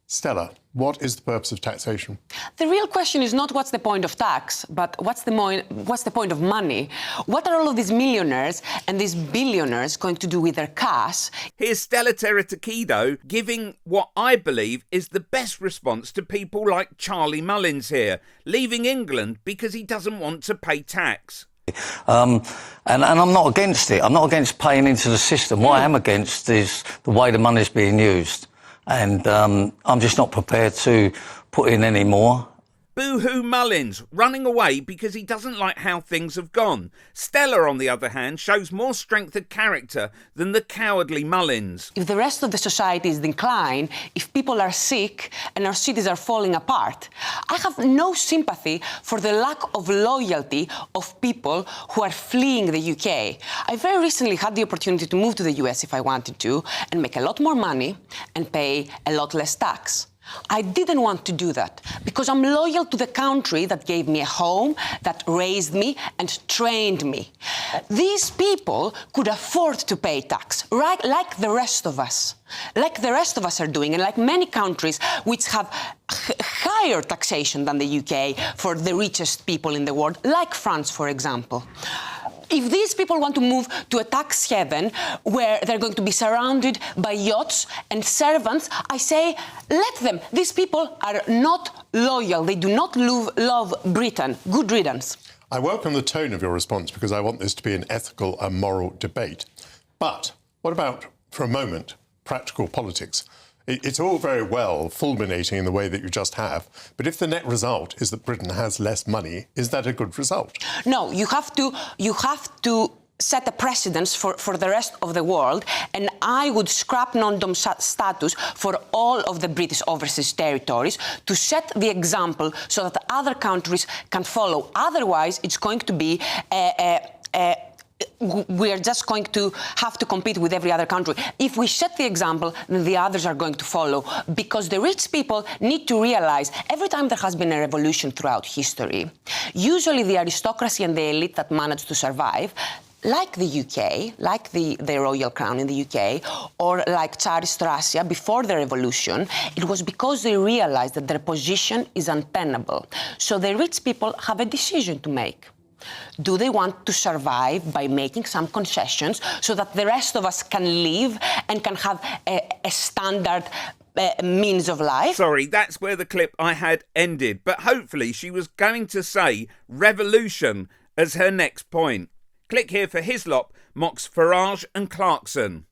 Stella, what is the purpose of taxation? The real question is not what's the point of tax, but what's the point of money? What are all of these millionaires and these billionaires going to do with their cash? Here's Stella Tsantekidou giving what I believe is the best response to people like Charlie Mullins here, leaving England because he doesn't want to pay tax. And I'm not against it. I'm not against paying into the system. What I am against is the way the money's being used. And I'm just not prepared to put in any more. Boo-hoo Mullins, running away because he doesn't like how things have gone. Stella, on the other hand, shows more strength of character than the cowardly Mullins. If the rest of the society is declining, if people are sick and our cities are falling apart, I have no sympathy for the lack of loyalty of people who are fleeing the UK. I very recently had the opportunity to move to the US if I wanted to and make a lot more money and pay a lot less tax. I didn't want to do that because I'm loyal to the country that gave me a home, that raised me and trained me. These people could afford to pay tax, right, like the rest of us. Like the rest of us are doing, and like many countries which have higher taxation than the UK for the richest people in the world, like France, for example. If these people want to move to a tax haven where they're going to be surrounded by yachts and servants, I say, let them. These people are not loyal. They do not love Britain. Good riddance. I welcome the tone of your response because I want this to be an ethical and moral debate. But what about, for a moment, practical politics? It's all very well fulminating in the way that you just have, but if the net result is that Britain has less money, is that a good result? No, you have to set a precedence for the rest of the world, and I would scrap non-dom status for all of the British overseas territories to set the example so that other countries can follow. Otherwise, it's going to be we're just going to have to compete with every other country. If we set the example, then the others are going to follow, because the rich people need to realize every time there has been a revolution throughout history, usually the aristocracy and the elite that managed to survive, like the UK, like the royal crown in the UK, or like Tsarist Russia before the revolution, it was because they realized that their position is untenable. So the rich people have a decision to make. Do they want to survive by making some concessions so that the rest of us can live and can have a standard means of life? Sorry, that's where the clip I had ended, but hopefully she was going to say revolution as her next point. Click here for Hislop mocks Farage and Clarkson.